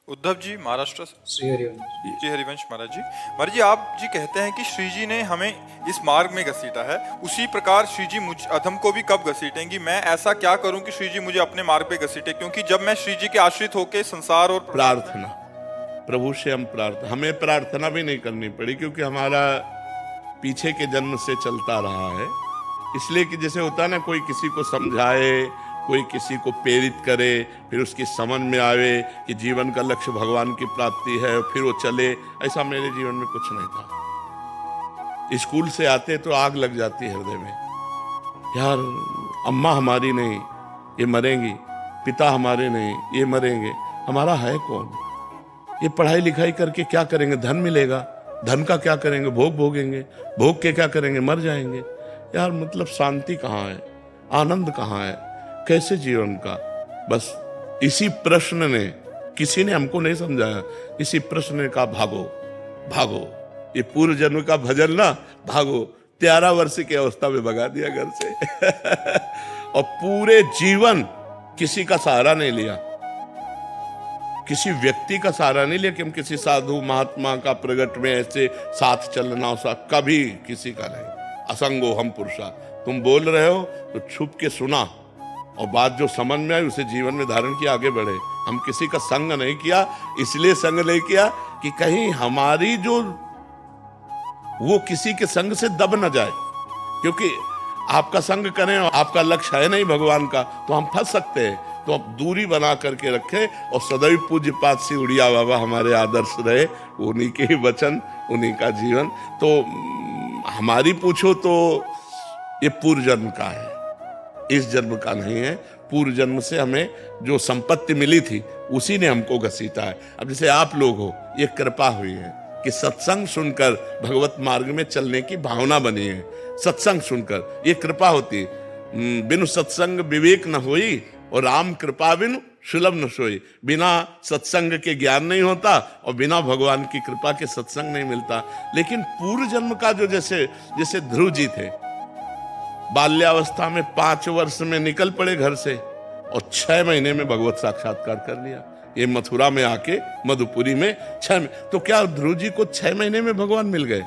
उद्धव जी महाराष्ट्र से। श्री हरिवंश। जी हरिवंश महाराज जी। महाराज जी, आप जी कहते हैं कि श्री जी ने हमें इस मार्ग में घसीटा है, उसी प्रकार श्री जी मुझ अधम को भी कब घसीटेंगी? मैं ऐसा क्या करूं कि श्री जी मुझे अपने मार्ग पे घसीटे? क्योंकि जब मैं श्री जी के आश्रित होकर संसार और प्रार्थना, प्रभु से हम प्रार्थना, हमें प्रार्थना भी नहीं करनी पड़ी क्योंकि हमारा पीछे के जन्म से चलता रहा है। इसलिए कि जैसे होता है ना, कोई किसी को समझाए, कोई किसी को प्रेरित करे, फिर उसकी समझ में आवे कि जीवन का लक्ष्य भगवान की प्राप्ति है, फिर वो चले। ऐसा मेरे जीवन में कुछ नहीं था। स्कूल से आते तो आग लग जाती हृदय में, यार अम्मा हमारी नहीं, ये मरेंगी, पिता हमारे नहीं, ये मरेंगे, हमारा है कौन? ये पढ़ाई लिखाई करके क्या करेंगे? धन मिलेगा, धन का क्या करेंगे? भोग भोगेंगे, भोग के क्या करेंगे? मर जाएंगे। यार मतलब शांति कहाँ है, आनंद कहाँ है, कैसे जीवन का? बस इसी प्रश्न ने, किसी ने हमको नहीं समझाया, इसी प्रश्न ने कहा भागो भागो, ये पूर्व जन्म का भजन ना, भागो। 13 वर्ष की अवस्था में भगा दिया घर से और पूरे जीवन किसी का सहारा नहीं लिया, किसी व्यक्ति का सहारा नहीं लिया कि हम किसी साधु महात्मा का प्रगट में ऐसे साथ चलना हो, सा कभी किसी का नहीं। असंगो हम पुरुषा, तुम बोल रहे हो तो छुप के सुना और बात जो समझ में आई उसे जीवन में धारण किया, आगे बढ़े। हम किसी का संग नहीं किया, इसलिए संग नहीं किया कि कहीं हमारी जो वो किसी के संग से दब न जाए, क्योंकि आपका संग करें और आपका लक्ष्य है नहीं भगवान का, तो हम फंस सकते हैं। तो अब दूरी बना करके रखे और सदैव पूज्य पाद से उड़िया बाबा हमारे आदर्श रहे, उन्हीं के ही वचन, उन्हीं का जीवन। तो हमारी पूछो तो ये पूर्व जन्म का है, इस जन्म का नहीं है। पूर्व जन्म से हमें जो संपत्ति मिली थी उसी ने हमको घसीटा है। अब जैसे आप लोग हो, ये कृपा हुई है कि सत्संग सुनकर भगवत मार्ग में चलने की भावना बनी है। सत्संग सुनकर ये कृपा होती है। बिनु सत्संग विवेक न होई और राम कृपा बिनु सुलभ न सोई। बिना सत्संग के ज्ञान नहीं होता और बिना भगवान की कृपा के सत्संग नहीं मिलता। लेकिन पूर्व जन्म का जो जैसे ध्रुव जी थे, बाल्यावस्था में 5 वर्ष में निकल पड़े घर से और 6 महीने में भगवत साक्षात्कार कर लिया। ये मथुरा में आके मधुपुरी में 6 तो क्या ध्रुव जी को 6 महीने में भगवान मिल गए?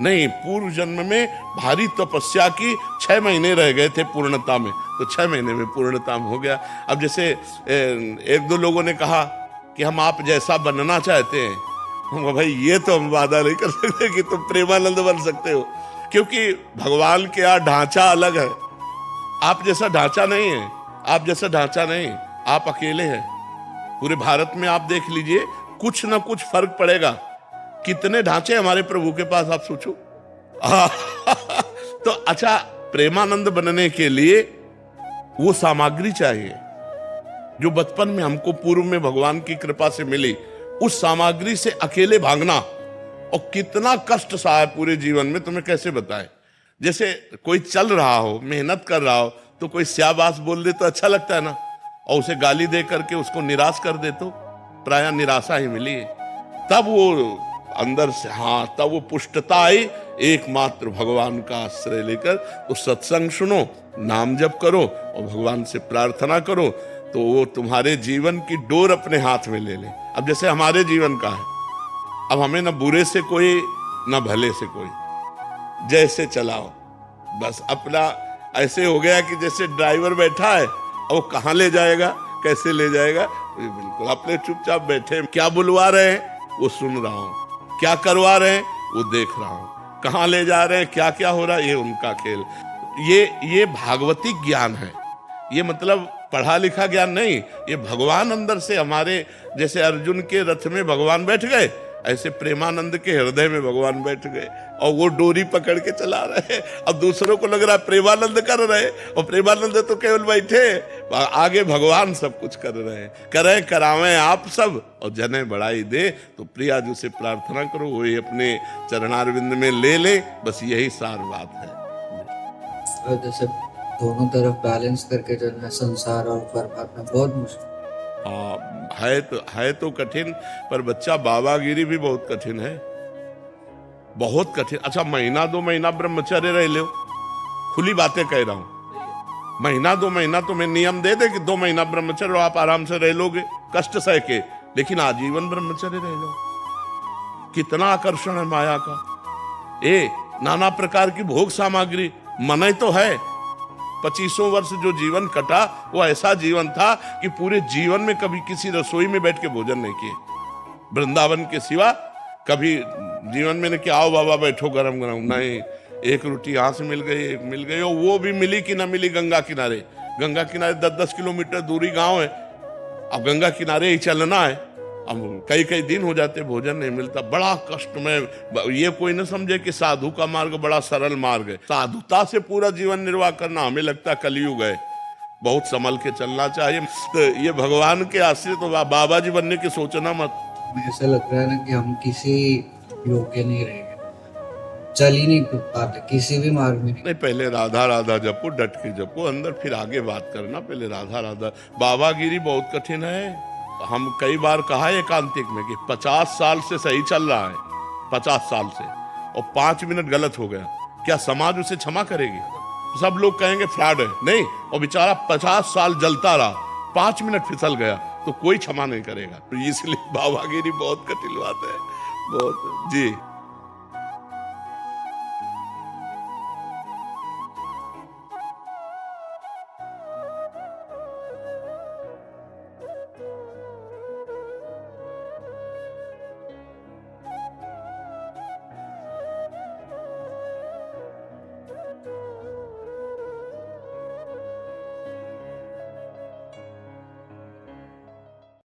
नहीं, पूर्व जन्म में भारी तपस्या की, 6 महीने रह गए थे पूर्णता में, तो 6 महीने में पूर्णता में हो गया। अब जैसे 1-2 लोगों ने कहा कि हम आप जैसा बनना चाहते हैं, हम भाई ये तो हम वादा नहीं कर सकते कि तुम प्रेमानंद बन सकते हो, क्योंकि भगवान के यहाँ ढांचा अलग है। आप जैसा ढांचा नहीं है, आप जैसा ढांचा नहीं, आप अकेले हैं। पूरे भारत में आप देख लीजिए, कुछ ना कुछ फर्क पड़ेगा। कितने ढांचे हमारे प्रभु के पास, आप सोचो। तो अच्छा, प्रेमानंद बनने के लिए वो सामग्री चाहिए जो बचपन में हमको पूर्व में भगवान की कृपा से मिली। उस सामग्री से अकेले भागना, और कितना कष्ट सहा है पूरे जीवन में, तुम्हें कैसे बताए। जैसे कोई चल रहा हो, मेहनत कर रहा हो, तो कोई स्याबास बोल दे तो अच्छा लगता है ना, और उसे गाली दे करके उसको निराश कर दे तो प्रायः निराशा ही मिली है। तब वो अंदर से, हाँ, तब वो पुष्टता आई, एकमात्र भगवान का आश्रय लेकर। तो सत्संग सुनो, नाम जप करो और भगवान से प्रार्थना करो, तो वो तुम्हारे जीवन की डोर अपने हाथ में ले ले। अब जैसे हमारे जीवन का है, अब हमें न बुरे से कोई न भले से कोई, जैसे चलाओ बस। अपना ऐसे हो गया कि जैसे ड्राइवर बैठा है और वो कहाँ ले जाएगा, कैसे ले जाएगा, बिल्कुल अपने चुपचाप बैठे। क्या बुलवा रहे हैं वो सुन रहा हूँ, क्या करवा रहे हैं वो देख रहा हूँ, कहाँ ले जा रहे हैं, क्या क्या हो रहा है, ये उनका खेल। ये भागवती ज्ञान है। ये मतलब पढ़ा लिखा ज्ञान नहीं, ये भगवान अंदर से हमारे, जैसे अर्जुन के रथ में भगवान बैठ गए, ऐसे प्रेमानंद के हृदय में भगवान बैठ गए और वो डोरी पकड़ के चला रहे। अब दूसरों को लग रहा है प्रेमानंद कर रहे, और प्रेमानंद तो केवल बैठे, आगे भगवान सब कुछ कर रहे हैं। करें करावें आप सब और जने बढ़ाई दे, तो प्रिया जी से प्रार्थना करो, वही अपने चरणारविंद में ले ले। बस यही सार बात है। जैसे दोनों तरफ बैलेंस करके चलना, संसार और परमात्मा, बहुत मुश्किल। हाँ, है तो कठिन, पर बच्चा बाबागिरी भी बहुत कठिन है, बहुत कठिन। अच्छा, 1-2 महीना ब्रह्मचर्य रह लो, खुली बातें कह रहा हूं। 1-2 महीना तुम्हें नियम दे दे कि 2 महीना ब्रह्मचर्य आप आराम से रह लोगे, कष्ट सह के, लेकिन आजीवन ब्रह्मचर्य रह जाओ। कितना आकर्षण है माया का। नाना प्रकार की भोग सामग्री मन तो है। 25 वर्ष जो जीवन कटा वो ऐसा जीवन था कि पूरे जीवन में कभी किसी रसोई में बैठ के भोजन नहीं किए, वृंदावन के सिवा कभी जीवन में नहीं कि आओ बाबा बैठो गरम गरम, नहीं। एक रोटी यहाँ से मिल गई और वो भी मिली कि ना मिली गंगा किनारे। गंगा किनारे 10-10 किलोमीटर दूरी गांव है, अब गंगा किनारे ही चलना है। अब कई दिन हो जाते भोजन नहीं मिलता, बड़ा कष्ट में। ये कोई न समझे कि साधु का मार्ग बड़ा सरल मार्ग है। साधुता से पूरा जीवन निर्वाह करना हमें लगता कलयुग है, बहुत संभल के चलना चाहिए। तो ये भगवान के आश्रित तो बाबा जी बनने की सोचना मत। ऐसा लग रहा है ना कि हम किसी योग्य नहीं रह गए, चल ही नहीं पाते किसी भी मार्ग में। नहीं, पहले राधा राधा जपो, डट के जपो अंदर, फिर आगे बात करना। पहले राधा राधा। बाबागिरी बहुत कठिन है। हम कई बार कहा है एकांतिक में कि 50 साल से सही चल रहा है, 50 साल से, और 5 मिनट गलत हो गया, क्या समाज उसे क्षमा करेगी? सब लोग कहेंगे फ्रॉड है, नहीं। और बेचारा 50 साल जलता रहा, 5 मिनट फिसल गया तो कोई क्षमा नहीं करेगा। तो इसलिए बाबागिरी बहुत कठिन बात है, बहुत। जी।